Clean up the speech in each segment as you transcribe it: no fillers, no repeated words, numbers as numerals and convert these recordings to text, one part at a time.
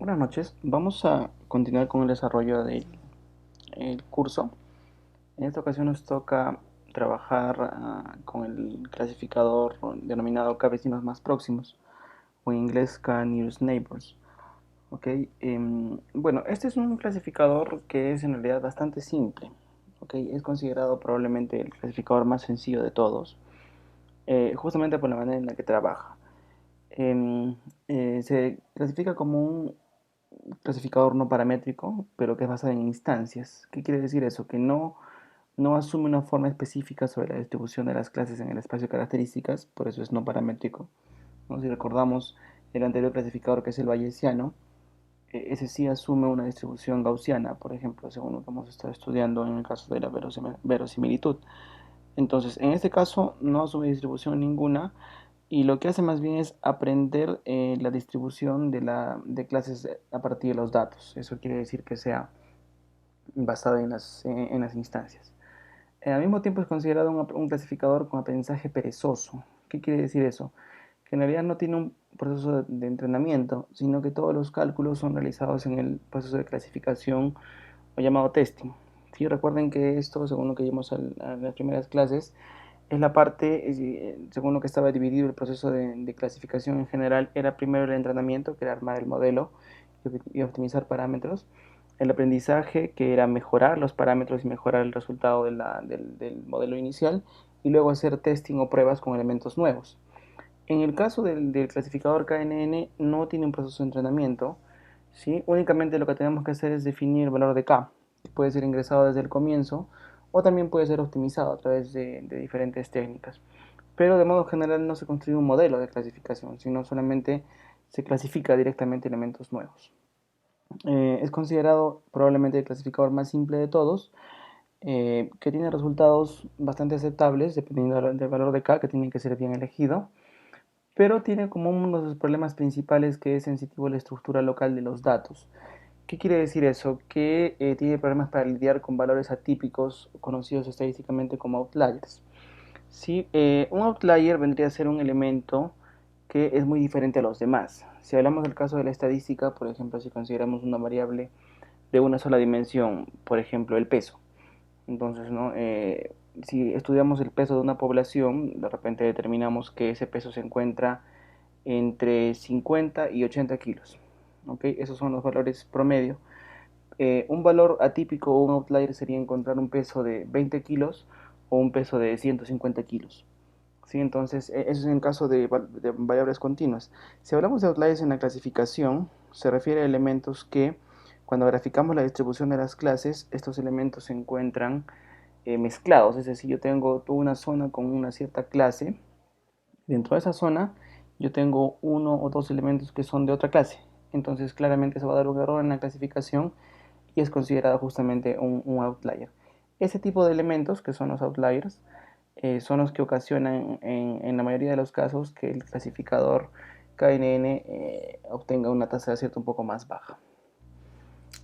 Buenas noches, vamos a continuar con el desarrollo del el curso. En esta ocasión nos toca trabajar con el clasificador denominado K vecinos más próximos, o en inglés K nearest neighbors. Ok, bueno, este es un clasificador que es en realidad bastante simple. Ok, es considerado probablemente el clasificador más sencillo de todos, justamente por la manera en la que trabaja. Em, Se clasifica como un clasificador no paramétrico, pero que es basado en instancias. ¿Qué quiere decir eso? Que no asume una forma específica sobre la distribución de las clases en el espacio de características, por eso es no paramétrico, ¿no? Si recordamos el anterior clasificador, que es el bayesiano, ese sí asume una distribución gaussiana, por ejemplo, según lo que hemos estado estudiando en el caso de la verosimilitud. Entonces, en este caso no asume distribución ninguna, y lo que hace más bien es aprender la distribución de clases a partir de los datos. Eso quiere decir que sea basada en las instancias. Al mismo tiempo es considerado un clasificador con aprendizaje perezoso. ¿Qué quiere decir eso? Que en realidad no tiene un proceso de entrenamiento, sino que todos los cálculos son realizados en el proceso de clasificación o llamado testing. ¿Sí? Recuerden que esto, según lo que vimos en las primeras clases, es la parte, según lo que estaba dividido el proceso de clasificación en general, era primero el entrenamiento, que era armar el modelo y optimizar parámetros. El aprendizaje, que era mejorar los parámetros y mejorar el resultado del modelo inicial. Y luego hacer testing o pruebas con elementos nuevos. En el caso del clasificador KNN no tiene un proceso de entrenamiento, ¿sí? Únicamente lo que tenemos que hacer es definir el valor de K, que puede ser ingresado desde el comienzo o también puede ser optimizado a través de diferentes técnicas. Pero de modo general no se construye un modelo de clasificación, sino solamente se clasifica directamente elementos nuevos. Es considerado probablemente el clasificador más simple de todos, que tiene resultados bastante aceptables dependiendo del valor de K, que tiene que ser bien elegido, pero tiene como uno de sus problemas principales, que es sensitivo a la estructura local de los datos. ¿Qué quiere decir eso? Que tiene problemas para lidiar con valores atípicos conocidos estadísticamente como outliers. ¿Sí? Un outlier vendría a ser un elemento que es muy diferente a los demás. Si hablamos del caso de la estadística, por ejemplo, si consideramos una variable de una sola dimensión, por ejemplo, el peso. Entonces, ¿no? Si estudiamos el peso de una población, de repente determinamos que ese peso se encuentra entre 50 y 80 kilos. ¿Okay? Esos son los valores promedio. Un valor atípico o un outlier sería encontrar un peso de 20 kilos o un peso de 150 kilos. ¿Sí? Entonces, eso es en caso de variables continuas. Si hablamos de outliers en la clasificación, se refiere a elementos que, cuando graficamos la distribución de las clases, estos elementos se encuentran mezclados. Es decir, yo tengo toda una zona con una cierta clase. Dentro de esa zona yo tengo uno o dos elementos que son de otra clase. Entonces claramente se va a dar un error en la clasificación y es considerado justamente un outlier. Ese tipo de elementos, que son los outliers, son los que ocasionan en la mayoría de los casos que el clasificador KNN obtenga una tasa de acierto un poco más baja.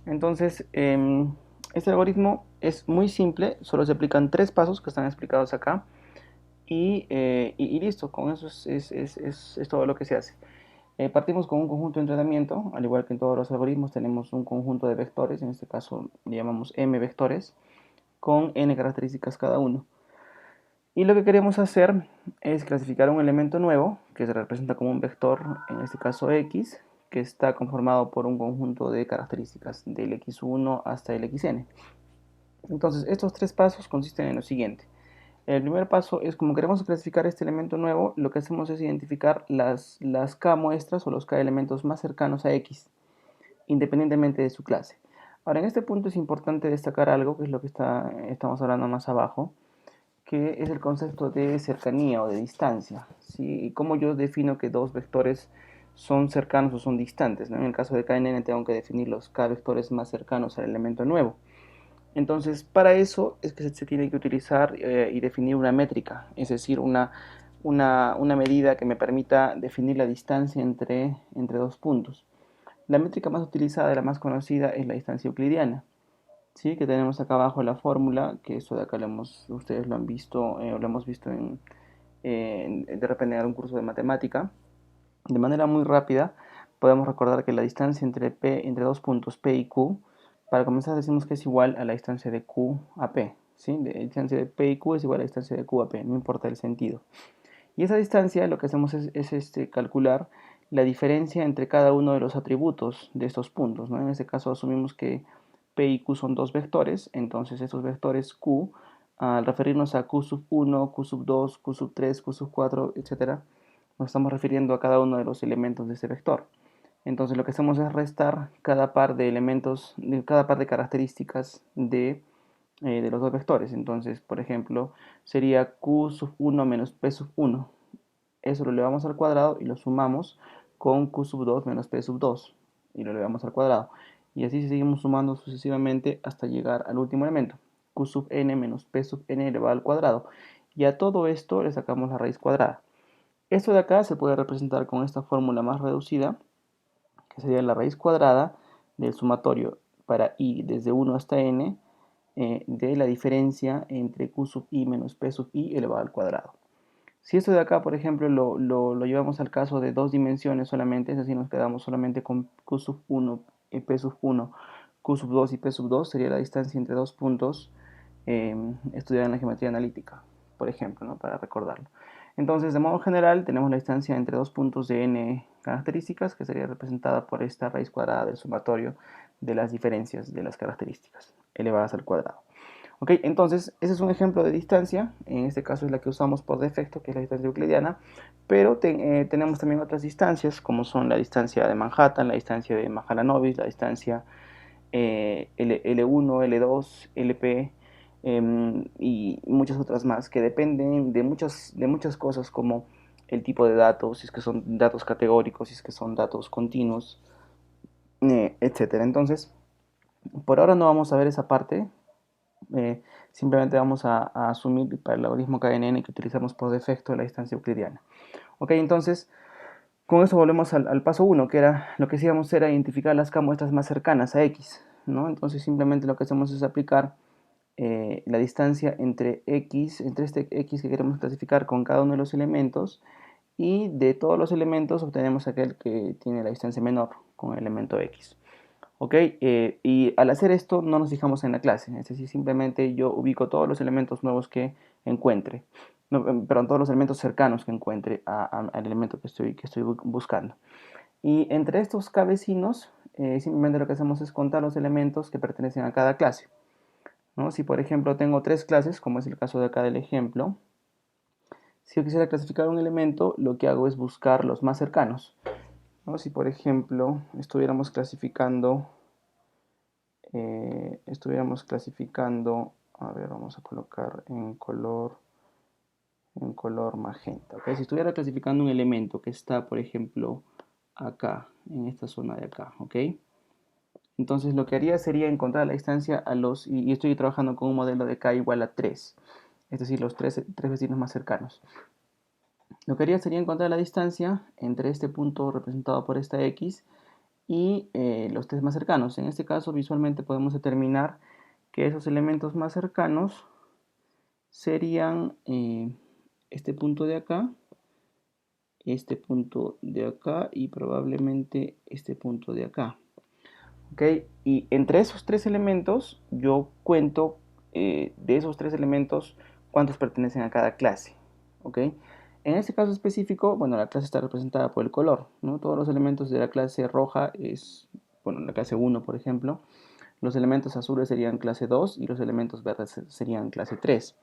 Entonces, este algoritmo es muy simple, solo se aplican tres pasos que están explicados acá. Y listo, con eso es todo lo que se hace. Partimos con un conjunto de entrenamiento, al igual que en todos los algoritmos tenemos un conjunto de vectores, en este caso le llamamos m vectores, con n características cada uno. Y lo que queremos hacer es clasificar un elemento nuevo, que se representa como un vector, en este caso x, que está conformado por un conjunto de características del x1 hasta el xn. Entonces, estos tres pasos consisten en lo siguiente. El primer paso es, como queremos clasificar este elemento nuevo, lo que hacemos es identificar las K muestras o los K elementos más cercanos a X, independientemente de su clase. Ahora, en este punto es importante destacar algo, que es lo que estamos hablando más abajo, que es el concepto de cercanía o de distancia. ¿Sí? Y cómo yo defino que dos vectores son cercanos o son distantes, ¿no? En el caso de KNN tengo que definir los K vectores más cercanos al elemento nuevo. Entonces, para eso es que se tiene que utilizar y definir una métrica, es decir, una medida que me permita definir la distancia entre dos puntos. La métrica más utilizada y la más conocida es la distancia euclidiana, ¿sí? Que tenemos acá abajo la fórmula, que esto de acá ustedes lo han visto, o lo hemos visto de repente en algún curso de matemática, de manera muy rápida, podemos recordar que la distancia entre dos puntos P y Q, para comenzar decimos que es igual a la distancia de Q a P, ¿sí? La distancia de P y Q es igual a la distancia de Q a P, no importa el sentido. Y esa distancia lo que hacemos es calcular la diferencia entre cada uno de los atributos de estos puntos, ¿no? En este caso asumimos que P y Q son dos vectores, entonces estos vectores Q, al referirnos a Q sub 1, Q sub 2, Q sub 3, Q sub 4, etcétera, nos estamos refiriendo a cada uno de los elementos de ese vector. Entonces lo que hacemos es restar cada par de elementos, cada par de características de los dos vectores. Entonces, por ejemplo, sería Q sub 1 menos P sub 1. Eso lo elevamos al cuadrado y lo sumamos con Q sub 2 menos P sub 2 y lo elevamos al cuadrado. Y así seguimos sumando sucesivamente hasta llegar al último elemento, Q sub n menos P sub n elevado al cuadrado. Y a todo esto le sacamos la raíz cuadrada. Esto de acá se puede representar con esta fórmula más reducida, que sería la raíz cuadrada del sumatorio para i desde 1 hasta n de la diferencia entre q sub i menos p sub i elevado al cuadrado. Si esto de acá, por ejemplo, lo llevamos al caso de dos dimensiones solamente, es decir, nos quedamos solamente con q sub 1 y p sub 1, q sub 2 y p sub 2, sería la distancia entre dos puntos estudiada en la geometría analítica, por ejemplo, ¿no? Para recordarlo. Entonces, de modo general, tenemos la distancia entre dos puntos de n características, que sería representada por esta raíz cuadrada del sumatorio de las diferencias de las características elevadas al cuadrado. Ok, entonces ese es un ejemplo de distancia, en este caso es la que usamos por defecto, que es la distancia euclidiana, pero tenemos también otras distancias, como son la distancia de Manhattan, la distancia de Mahalanobis, la distancia L1, L2, LP, y muchas otras más, que dependen de muchas cosas como el tipo de datos, si es que son datos categóricos, si es que son datos continuos, etcétera. Entonces, por ahora no vamos a ver esa parte, simplemente vamos a asumir para el logaritmo KNN que utilizamos por defecto la distancia euclidiana. Ok, entonces con eso volvemos al paso 1, que era lo que hacíamos era identificar las muestras más cercanas a X, ¿no? Entonces simplemente lo que hacemos es aplicar la distancia entre X, entre este X que queremos clasificar con cada uno de los elementos, y de todos los elementos obtenemos aquel que tiene la distancia menor con el elemento X. ¿Ok? Y al hacer esto no nos fijamos en la clase, es decir, simplemente yo ubico todos los elementos nuevos que encuentre, no, perdón, todos los elementos cercanos que encuentre al elemento que estoy buscando. Y entre estos vecinos, simplemente lo que hacemos es contar los elementos que pertenecen a cada clase, ¿no? Si por ejemplo tengo tres clases, como es el caso de acá del ejemplo, si yo quisiera clasificar un elemento, lo que hago es buscar los más cercanos, ¿no? Si por ejemplo estuviéramos clasificando, a ver, vamos a colocar en color magenta, ¿ok? Si estuviera clasificando un elemento que está, por ejemplo, acá, en esta zona de acá, ¿ok? Entonces lo que haría sería encontrar la distancia y estoy trabajando con un modelo de k igual a 3, es decir, los tres vecinos más cercanos. Lo que haría sería encontrar la distancia entre este punto representado por esta x y los tres más cercanos. En este caso visualmente podemos determinar que esos elementos más cercanos serían este punto de acá, este punto de acá y probablemente este punto de acá. ¿Ok? Y entre esos tres elementos yo cuento de esos tres elementos cuántos pertenecen a cada clase. ¿Ok? En este caso específico, bueno, la clase está representada por el color, ¿no? Todos los elementos de la clase roja bueno, la clase 1, por ejemplo. Los elementos azules serían clase 2 y los elementos verdes serían clase 3.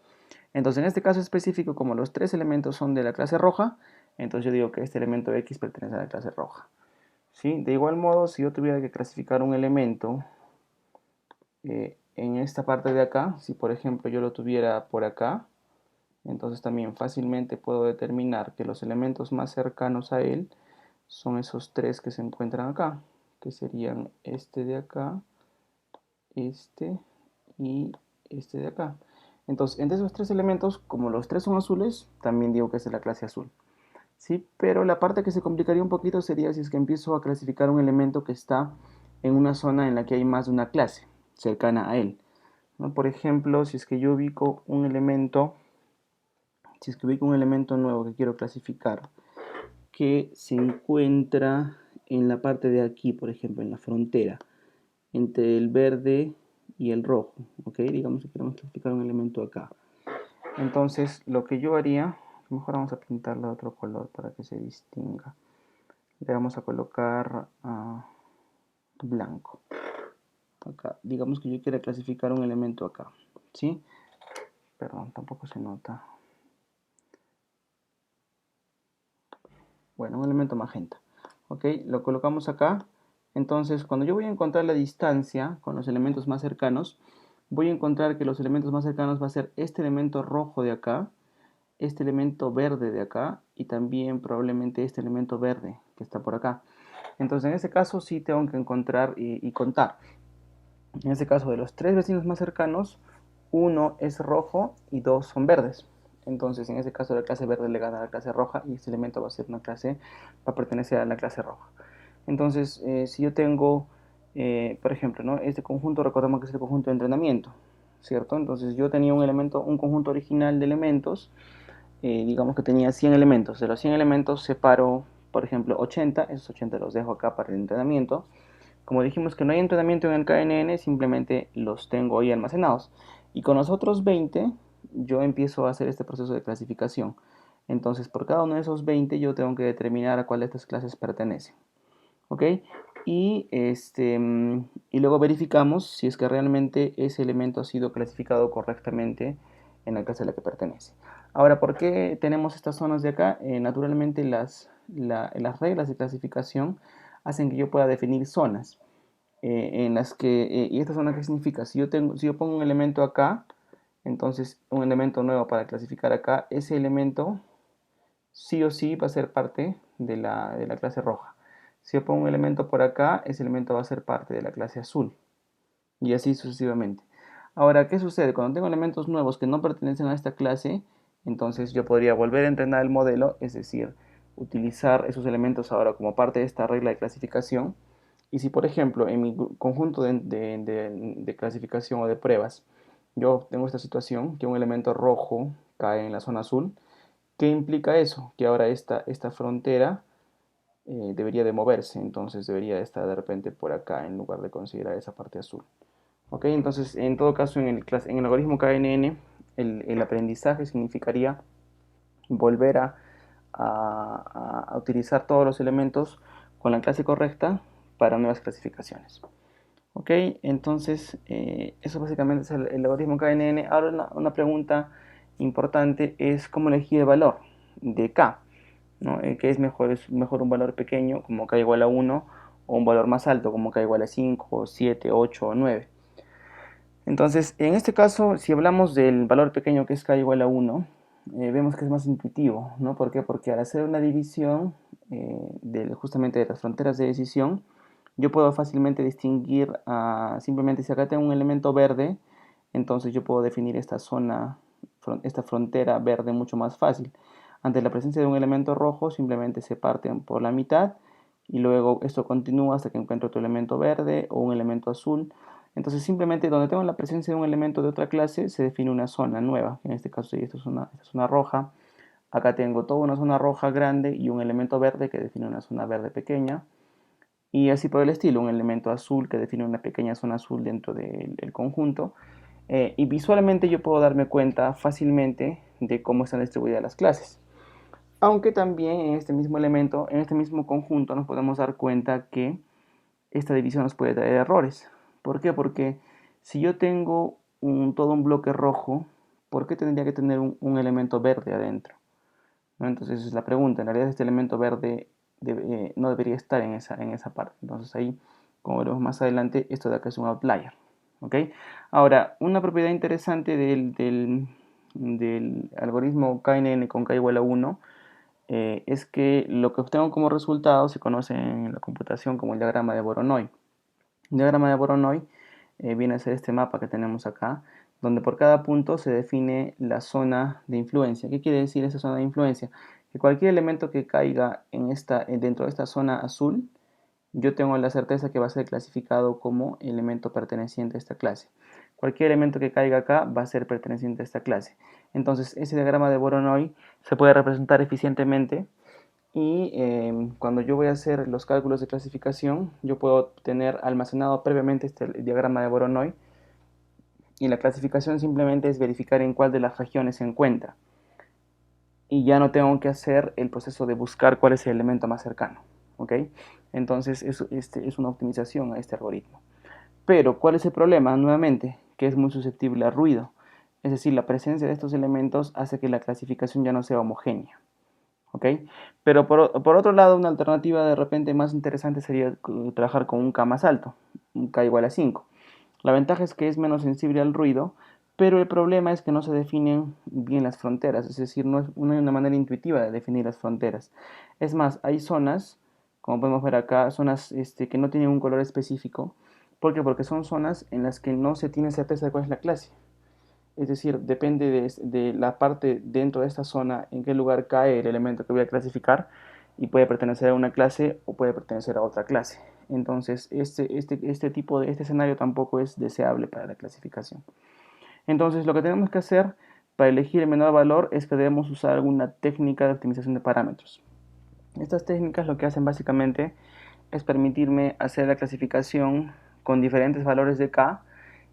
Entonces, en este caso específico, como los tres elementos son de la clase roja, entonces yo digo que este elemento X pertenece a la clase roja. ¿Sí? De igual modo, si yo tuviera que clasificar un elemento en esta parte de acá, si por ejemplo yo lo tuviera por acá, entonces también fácilmente puedo determinar que los elementos más cercanos a él son esos tres que se encuentran acá, que serían este de acá, este y este de acá. Entonces, entre esos tres elementos, como los tres son azules, también digo que es de la clase azul. ¿Sí? Pero la parte que se complicaría un poquito sería si es que empiezo a clasificar un elemento que está en una zona en la que hay más de una clase cercana a él, ¿no? Por ejemplo, si es que yo ubico un elemento, si es que ubico un elemento nuevo que quiero clasificar, que se encuentra en la parte de aquí, por ejemplo, en la frontera, entre el verde y el rojo, ¿ok? Digamos que queremos clasificar un elemento acá. Entonces, lo que yo haría, mejor vamos a pintarlo de otro color para que se distinga. Le vamos a colocar blanco. Acá, digamos que yo quiero clasificar un elemento acá, ¿sí? Perdón, tampoco se nota. Bueno, un elemento magenta. Ok, lo colocamos acá. Entonces, cuando yo voy a encontrar la distancia con los elementos más cercanos, voy a encontrar que los elementos más cercanos va a ser este elemento rojo de acá, este elemento verde de acá y también probablemente este elemento verde que está por acá. Entonces, en este caso sí tengo que encontrar y contar. En este caso, de los tres vecinos más cercanos, uno es rojo y dos son verdes. Entonces, en este caso, la clase verde le gana a la clase roja y este elemento va a ser una clase, va a pertenecer a la clase roja. Entonces, si yo tengo, por ejemplo, ¿no? Este conjunto, recordemos que es el conjunto de entrenamiento, ¿cierto? Entonces, yo tenía un elemento, un conjunto original de elementos, digamos que tenía 100 elementos. De los 100 elementos separo, por ejemplo, 80, esos 80 los dejo acá para el entrenamiento. Como dijimos que no hay entrenamiento en el KNN, simplemente los tengo ahí almacenados. Y con los otros 20, yo empiezo a hacer este proceso de clasificación. Entonces, por cada uno de esos 20, yo tengo que determinar a cuál de estas clases pertenece. ¿Ok? Y luego verificamos si es que realmente ese elemento ha sido clasificado correctamente en la clase a la que pertenece. Ahora, ¿por qué tenemos estas zonas de acá? Naturalmente las reglas de clasificación hacen que yo pueda definir zonas en las que, ¿y esta zona qué significa? Si yo pongo un elemento acá, entonces un elemento nuevo para clasificar acá, ese elemento sí o sí va a ser parte de la clase roja. Si yo pongo un elemento por acá, ese elemento va a ser parte de la clase azul. Y así sucesivamente. Ahora, ¿qué sucede? Cuando tengo elementos nuevos que no pertenecen a esta clase, entonces yo podría volver a entrenar el modelo, es decir, utilizar esos elementos ahora como parte de esta regla de clasificación. Y si, por ejemplo, en mi conjunto de clasificación o de pruebas, yo tengo esta situación, que un elemento rojo cae en la zona azul, ¿qué implica eso? Que ahora esta frontera debería de moverse, entonces debería de estar de repente por acá en lugar de considerar esa parte azul. ¿Ok? Entonces, en todo caso, en el algoritmo KNN, el aprendizaje significaría volver a utilizar todos los elementos con la clase correcta para nuevas clasificaciones. ¿Ok? Entonces, eso básicamente es el algoritmo KNN. Ahora una pregunta importante es cómo elegir el valor de K, ¿no? ¿Qué es mejor un valor pequeño como K igual a 1 o un valor más alto como K igual a 5, 7, 8 o 9? Entonces, en este caso, si hablamos del valor pequeño que es K igual a 1, vemos que es más intuitivo, ¿no? ¿Por qué? Porque al hacer una división justamente de las fronteras de decisión, yo puedo fácilmente distinguir, simplemente si acá tengo un elemento verde, entonces yo puedo definir esta zona, esta frontera verde mucho más fácil. Ante la presencia de un elemento rojo, simplemente se parten por la mitad y luego esto continúa hasta que encuentro otro elemento verde o un elemento azul. Entonces simplemente donde tengo la presencia de un elemento de otra clase se define una zona nueva. En este caso esta es esta zona roja. Acá tengo toda una zona roja grande y un elemento verde que define una zona verde pequeña. Y así por el estilo, un elemento azul que define una pequeña zona azul dentro del conjunto. Y visualmente yo puedo darme cuenta fácilmente de cómo están distribuidas las clases. Aunque también en este mismo elemento, en este mismo conjunto, nos podemos dar cuenta que esta división nos puede traer errores. ¿Por qué? Porque si yo tengo todo un bloque rojo, ¿por qué tendría que tener un elemento verde adentro? ¿No? Entonces esa es la pregunta. En realidad este elemento verde no debería estar en esa parte. Entonces ahí, como veremos más adelante, esto de acá es un outlier. ¿Ok? Ahora, una propiedad interesante del algoritmo KNN con K igual a 1 es que lo que obtengo como resultado se conoce en la computación como el diagrama de Voronoi. El diagrama de Voronoi viene a ser este mapa que tenemos acá, donde por cada punto se define la zona de influencia. ¿Qué quiere decir esa zona de influencia? Que cualquier elemento que caiga dentro de esta zona azul, yo tengo la certeza que va a ser clasificado como elemento perteneciente a esta clase. Cualquier elemento que caiga acá va a ser perteneciente a esta clase. Entonces, ese diagrama de Voronoi se puede representar eficientemente Y cuando yo voy a hacer los cálculos de clasificación, yo puedo tener almacenado previamente este diagrama de Voronoi, y la clasificación simplemente es verificar en cuál de las regiones se encuentra. Y ya no tengo que hacer el proceso de buscar cuál es el elemento más cercano. ¿Ok? Entonces, este es una optimización a este algoritmo. Pero, ¿cuál es el problema? Nuevamente, que es muy susceptible a ruido. Es decir, la presencia de estos elementos hace que la clasificación ya no sea homogénea. ¿Ok? Pero por otro lado, una alternativa de repente más interesante sería trabajar con un K más alto, un K igual a 5. La ventaja es que es menos sensible al ruido, pero el problema es que no se definen bien las fronteras, es decir, no hay una manera intuitiva de definir las fronteras. Es más, hay zonas, como podemos ver acá, zonas que no tienen un color específico. ¿Por qué? Porque son zonas en las que no se tiene certeza de cuál es la clase. Es decir, depende de la parte dentro de esta zona en qué lugar cae el elemento que voy a clasificar, y puede pertenecer a una clase o puede pertenecer a otra clase. Entonces, este escenario tampoco es deseable para la clasificación. Entonces, lo que tenemos que hacer para elegir el menor valor es que debemos usar alguna técnica de optimización de parámetros. Estas técnicas lo que hacen básicamente es permitirme hacer la clasificación con diferentes valores de K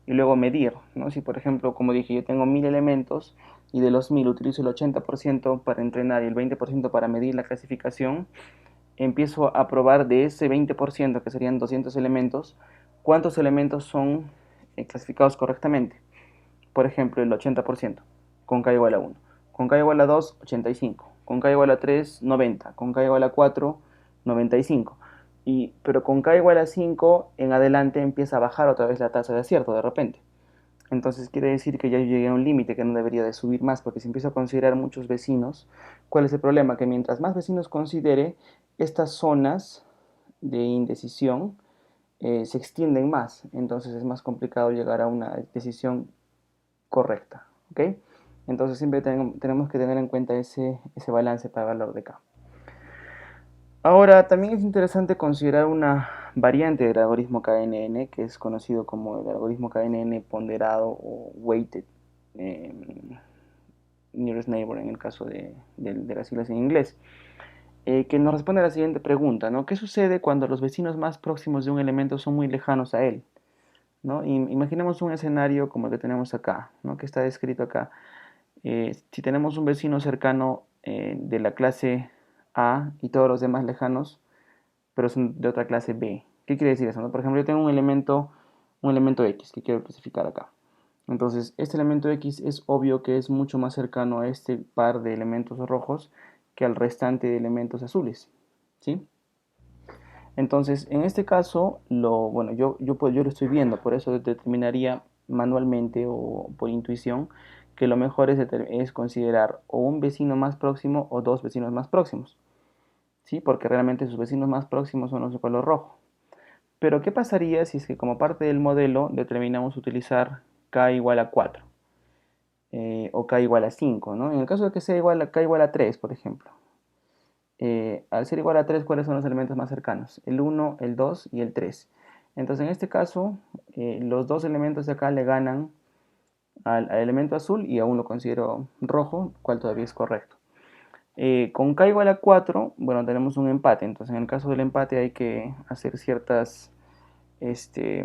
y luego medir, ¿no? Si por ejemplo, como dije, yo tengo 1000 elementos y de los 1000 utilizo el 80% para entrenar y el 20% para medir la clasificación, empiezo a probar de ese 20%, que serían 200 elementos, cuántos elementos son clasificados correctamente. Por ejemplo, el 80%, con K igual a 1. Con K igual a 2, 85. Con K igual a 3, 90. Con K igual a 4, 95. Pero con K igual a 5 en adelante empieza a bajar otra vez la tasa de acierto de repente. Entonces quiere decir que ya llegué a un límite que no debería de subir más, porque si empiezo a considerar muchos vecinos, ¿cuál es el problema? Que mientras más vecinos considere, estas zonas de indecisión se extienden más, entonces es más complicado llegar a una decisión correcta. ¿Ok? Entonces siempre tenemos que tener en cuenta ese balance para el valor de K. Ahora, también es interesante considerar una variante del algoritmo KNN, que es conocido como el algoritmo KNN ponderado o weighted eh, nearest neighbor en el caso de las siglas en inglés, que nos responde a la siguiente pregunta, ¿no? ¿Qué sucede cuando los vecinos más próximos de un elemento son muy lejanos a él? ¿No? Imaginemos un escenario como el que tenemos acá, ¿no? Que está descrito acá. Si tenemos un vecino cercano de la clase A y todos los demás lejanos, pero son de otra clase B. ¿Qué quiere decir eso? ¿No? Por ejemplo, yo tengo un elemento X que quiero clasificar acá. Entonces, este elemento X es obvio que es mucho más cercano a este par de elementos rojos que al restante de elementos azules. ¿Sí? Entonces, en este caso, bueno, yo lo estoy viendo, por eso determinaría manualmente o por intuición que lo mejor es considerar o un vecino más próximo o dos vecinos más próximos. ¿Sí? Porque realmente sus vecinos más próximos son los de color rojo. Pero ¿qué pasaría si es que como parte del modelo determinamos utilizar k igual a 4 o k igual a 5, ¿no? En el caso de que sea igual a k igual a 3, por ejemplo. Al ser igual a 3, ¿cuáles son los elementos más cercanos? El 1, el 2 y el 3. Entonces, en este caso, los dos elementos de acá le ganan al elemento azul y aún lo considero rojo, cual todavía es correcto. Con k igual a 4, bueno, tenemos un empate. Entonces, en el caso del empate hay que hacer ciertas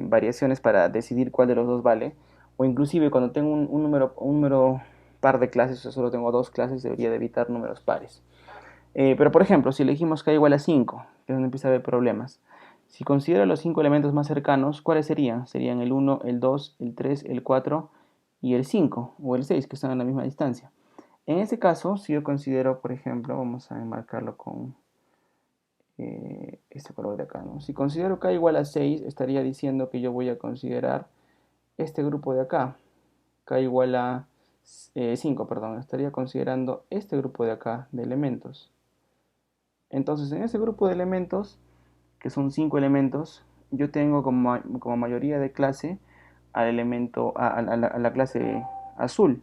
variaciones para decidir cuál de los dos vale. O inclusive cuando tengo un número par de clases, o solo tengo dos clases, debería de evitar números pares. Pero por ejemplo, si elegimos k igual a 5, que es donde empieza a haber problemas, si considero los 5 elementos más cercanos, ¿cuáles serían? Serían el 1, el 2, el 3, el 4 y el 5 o el 6, que están a la misma distancia. En este caso, si yo considero, por ejemplo, vamos a enmarcarlo con este color de acá, ¿no? Si considero k igual a 6, estaría diciendo que yo voy a considerar este grupo de acá, k igual a 5, perdón, estaría considerando este grupo de acá de elementos. Entonces, en ese grupo de elementos, que son 5 elementos, yo tengo como mayoría de clase al elemento, a la clase azul,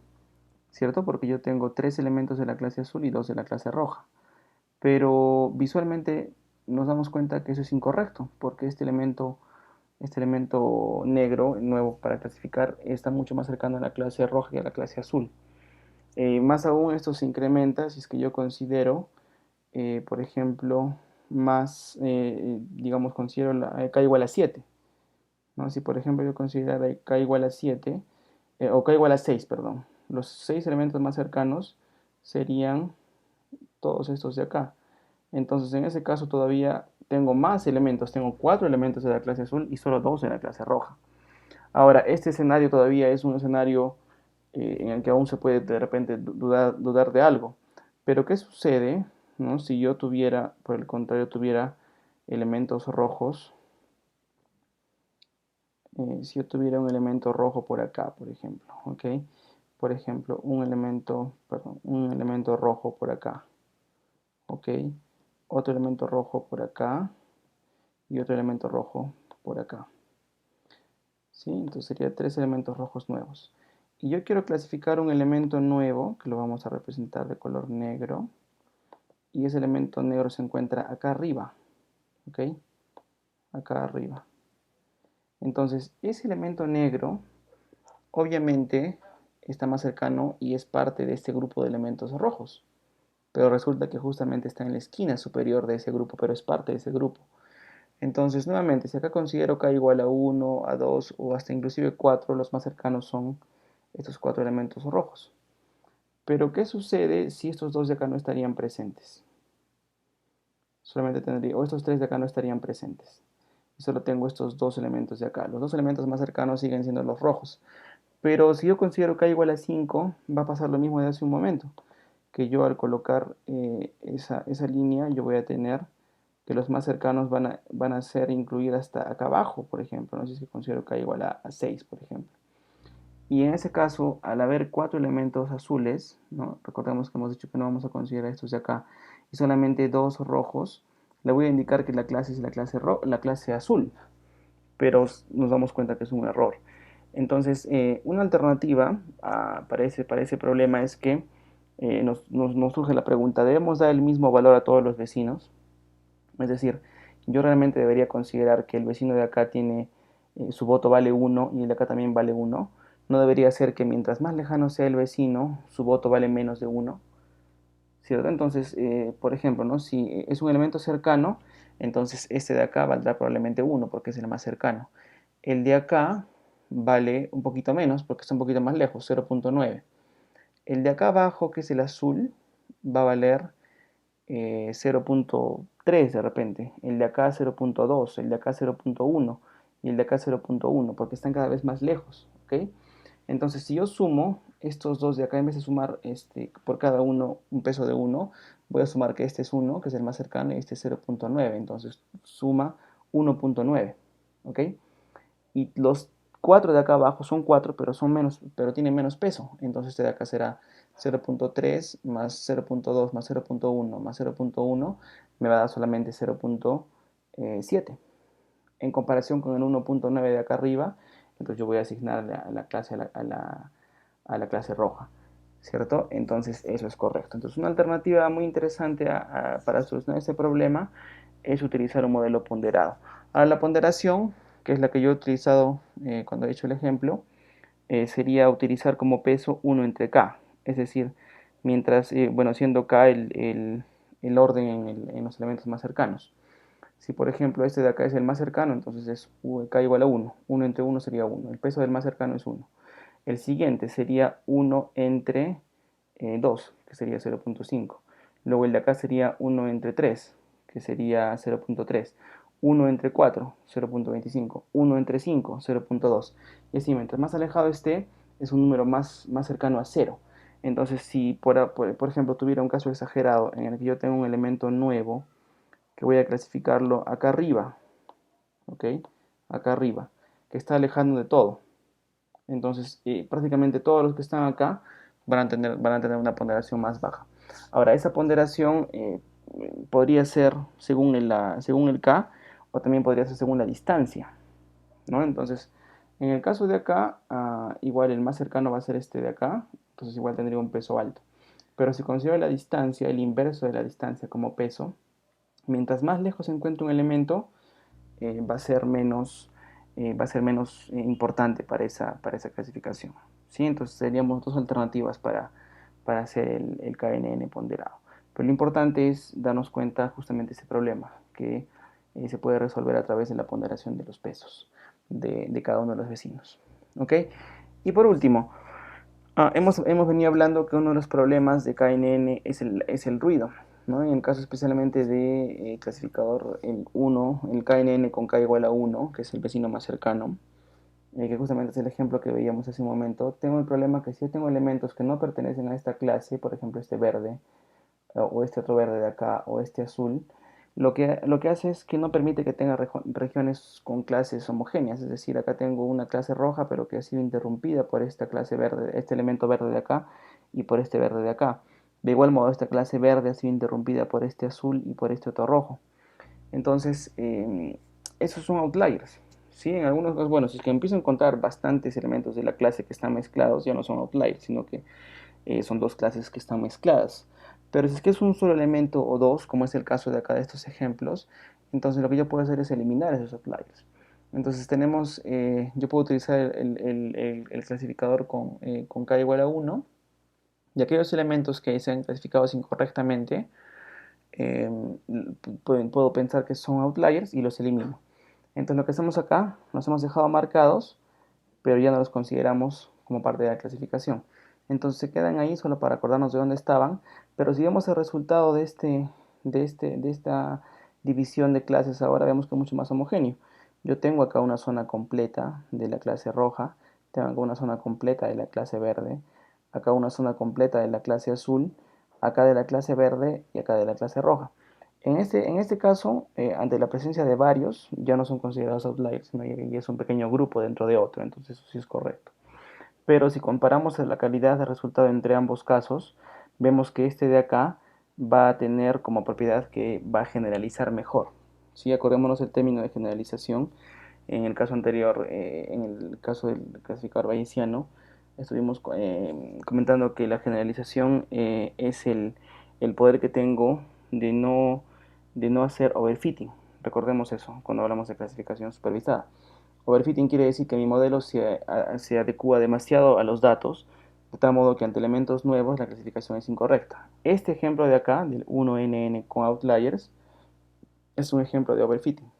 ¿cierto? Porque yo tengo 3 elementos de la clase azul y 2 de la clase roja. Pero visualmente nos damos cuenta que eso es incorrecto, porque este elemento negro, nuevo para clasificar, está mucho más cercano a la clase roja que a la clase azul. Más aún, esto se incrementa si es que yo considero por ejemplo, más, digamos, considero k igual a 7, ¿no? Si por ejemplo yo considerara k igual a 7, o k igual a 6, perdón, los 6 elementos más cercanos serían todos estos de acá. Entonces en ese caso todavía tengo más elementos, tengo 4 elementos de la clase azul y solo 2 de la clase roja. Ahora, este escenario todavía es un escenario en el que aún se puede de repente dudar de algo. Pero ¿qué sucede, ¿no? Si yo tuviera, por el contrario, tuviera elementos rojos, si yo tuviera un elemento rojo por acá, por ejemplo, ¿ok? Por ejemplo, un elemento, perdón, un elemento rojo por acá, ¿ok? Otro elemento rojo por acá y otro elemento rojo por acá, ¿sí? Entonces sería 3 elementos rojos nuevos. Y yo quiero clasificar un elemento nuevo, que lo vamos a representar de color negro, y ese elemento negro se encuentra acá arriba, ¿ok? Acá arriba. Entonces, ese elemento negro, obviamente, está más cercano y es parte de este grupo de elementos rojos. Pero resulta que justamente está en la esquina superior de ese grupo, pero es parte de ese grupo. Entonces, nuevamente, si acá considero k igual a 1, a 2 o hasta inclusive 4, los más cercanos son estos 4 elementos rojos. Pero, ¿qué sucede si estos dos de acá no estarían presentes? Solamente tendría, o estos 3 de acá no estarían presentes. Y solo tengo estos 2 elementos de acá. Los 2 elementos más cercanos siguen siendo los rojos. Pero si yo considero k igual a 5, va a pasar lo mismo de hace un momento. Que yo al colocar esa línea, yo voy a tener que los más cercanos van a ser incluir hasta acá abajo, por ejemplo. No sé si considero k igual a 6, por ejemplo. Y en ese caso, al haber 4 elementos azules, ¿no? Recordemos que hemos dicho que no vamos a considerar estos de acá, y solamente 2 rojos, le voy a indicar que la clase es la clase azul, pero nos damos cuenta que es un error. Entonces, una alternativa para ese problema es que nos surge la pregunta, ¿debemos dar el mismo valor a todos los vecinos? Es decir, yo realmente debería considerar que el vecino de acá tiene, su voto vale 1 y el de acá también vale 1. No debería ser que mientras más lejano sea el vecino, su voto vale menos de 1, ¿cierto? Entonces, por ejemplo, ¿no? Si es un elemento cercano, entonces este de acá valdrá probablemente 1 porque es el más cercano. El de acá vale un poquito menos porque está un poquito más lejos, 0.9. El de acá abajo, que es el azul, va a valer 0.3 de repente. El de acá 0.2, el de acá 0.1 y el de acá 0.1 porque están cada vez más lejos, ¿ok? Entonces, si yo sumo estos dos de acá, en vez de sumar por cada uno un peso de 1, voy a sumar que este es 1, que es el más cercano, y este es 0.9. Entonces, suma 1.9. ¿Ok? Y los 4 de acá abajo son 4, pero son menos, pero tienen menos peso. Entonces, este de acá será 0.3 más 0.2 más 0.1 más 0.1 me va a dar solamente 0.7 en comparación con el 1.9 de acá arriba. Entonces yo voy a asignar la clase a la clase roja, ¿cierto? Entonces eso es correcto. Entonces una alternativa muy interesante para solucionar este problema es utilizar un modelo ponderado. Ahora la ponderación, que es la que yo he utilizado cuando he hecho el ejemplo, sería utilizar como peso 1 entre k, es decir, mientras, bueno, siendo k el orden en los elementos más cercanos. Si por ejemplo este de acá es el más cercano, entonces es k igual a 1. 1 entre 1 sería 1. El peso del más cercano es 1. El siguiente sería 1 entre 2, que sería 0.5. Luego el de acá sería 1 entre 3, que sería 0.3. 1 entre 4, 0.25. 1 entre 5, 0.2. Y así, mientras más alejado esté, es un número más cercano a 0. Entonces, si por ejemplo tuviera un caso exagerado en el que yo tengo un elemento nuevo, que voy a clasificarlo acá arriba, ¿ok? Acá arriba, que está alejando de todo. Entonces, prácticamente todos los que están acá van a tener una ponderación más baja. Ahora, esa ponderación podría ser según el K o también podría ser según la distancia, ¿no? Entonces, en el caso de acá, igual el más cercano va a ser este de acá, entonces igual tendría un peso alto. Pero si considero la distancia, el inverso de la distancia como peso, mientras más lejos se encuentre un elemento, va a ser menos importante para esa clasificación. ¿Sí? Entonces seríamos dos alternativas para hacer el KNN ponderado. Pero lo importante es darnos cuenta justamente de ese problema, que se puede resolver a través de la ponderación de los pesos de cada uno de los vecinos. ¿Ok? Y por último, hemos venido hablando que uno de los problemas de KNN es el ruido, ¿no? En el caso especialmente de clasificador el 1, el KNN con K igual a 1, que es el vecino más cercano, que justamente es el ejemplo que veíamos hace un momento. Tengo el problema que si yo tengo elementos que no pertenecen a esta clase, por ejemplo este verde, o este otro verde de acá, o este azul, lo que hace es que no permite que tenga regiones con clases homogéneas. Es decir, acá tengo una clase roja, pero que ha sido interrumpida por esta clase verde, este elemento verde de acá, y por este verde de acá. De igual modo, esta clase verde ha sido interrumpida por este azul y por este otro rojo. Entonces, esos son outliers. ¿Sí? En algunos casos, bueno, si es que empiezo a encontrar bastantes elementos de la clase que están mezclados, ya no son outliers, sino que son dos clases que están mezcladas. Pero si es que es un solo elemento o dos, como es el caso de acá de estos ejemplos, entonces lo que yo puedo hacer es eliminar esos outliers. Entonces yo puedo utilizar el clasificador con k igual a 1, y aquellos elementos que sean clasificados incorrectamente, eh, puedo pensar que son outliers y los elimino. Entonces lo que hacemos acá, los hemos dejado marcados, pero ya no los consideramos como parte de la clasificación. Entonces se quedan ahí solo para acordarnos de dónde estaban, pero si vemos el resultado de esta división de clases ahora, vemos que es mucho más homogéneo. Yo tengo acá una zona completa de la clase roja, tengo acá una zona completa de la clase verde, acá una zona completa de la clase azul, acá de la clase verde y acá de la clase roja. En este caso, ante la presencia de varios, ya no son considerados outliers, sino ya es un pequeño grupo dentro de otro, entonces eso sí es correcto. Pero si comparamos la calidad de resultado entre ambos casos, vemos que este de acá va a tener como propiedad que va a generalizar mejor. Si acordémonos el término de generalización, en el caso anterior, en el caso del clasificador bayesiano, estuvimos comentando que la generalización es el poder que tengo de no hacer overfitting. Recordemos eso cuando hablamos de clasificación supervisada. Overfitting quiere decir que mi modelo se adecua demasiado a los datos, de tal modo que ante elementos nuevos la clasificación es incorrecta. Este ejemplo de acá, del 1NN con outliers, es un ejemplo de overfitting.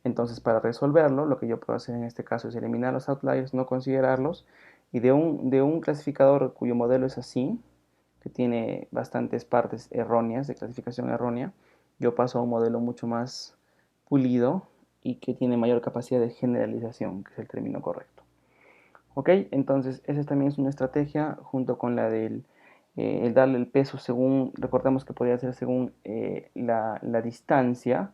Entonces, para resolverlo, lo que yo puedo hacer en este caso es eliminar los outliers, no considerarlos, y de un clasificador cuyo modelo es así, que tiene bastantes partes erróneas, de clasificación errónea, yo paso a un modelo mucho más pulido y que tiene mayor capacidad de generalización, que es el término correcto. ¿Ok? Entonces, esa también es una estrategia junto con la del el darle el peso según, recordemos que podría ser según la distancia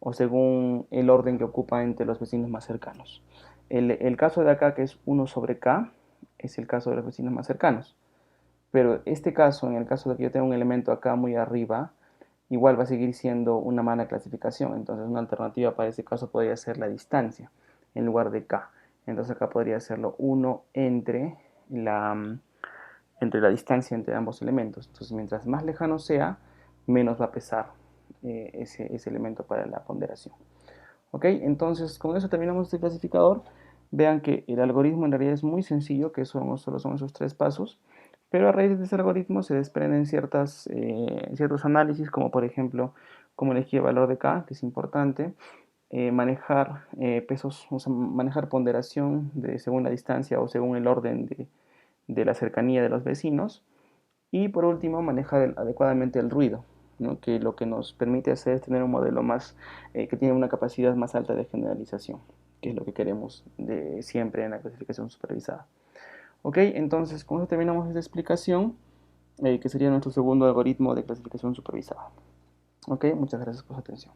o según el orden que ocupa entre los vecinos más cercanos. El caso de acá, que es 1 sobre k, es el caso de los vecinos más cercanos. Pero este caso, en el caso de que yo tenga un elemento acá muy arriba, igual va a seguir siendo una mala clasificación. Entonces una alternativa para ese caso podría ser la distancia en lugar de k. Entonces acá podría serlo 1 entre la distancia entre ambos elementos. Entonces mientras más lejano sea, menos va a pesar ese elemento para la ponderación. ¿Ok? Entonces con eso terminamos este clasificador. Vean que el algoritmo en realidad es muy sencillo, que solo son esos tres pasos. Pero a raíz de ese algoritmo se desprenden ciertos análisis, como por ejemplo, cómo elegir el valor de K, que es importante, manejar pesos, o sea, manejar ponderación según la distancia o según el orden de la cercanía de los vecinos, y por último, manejar adecuadamente el ruido, ¿no? Que lo que nos permite hacer es tener un modelo que tiene una capacidad más alta de generalización, que es lo que queremos siempre en la clasificación supervisada. Ok, entonces con eso terminamos esta explicación, que sería nuestro segundo algoritmo de clasificación supervisada. Ok, muchas gracias por su atención.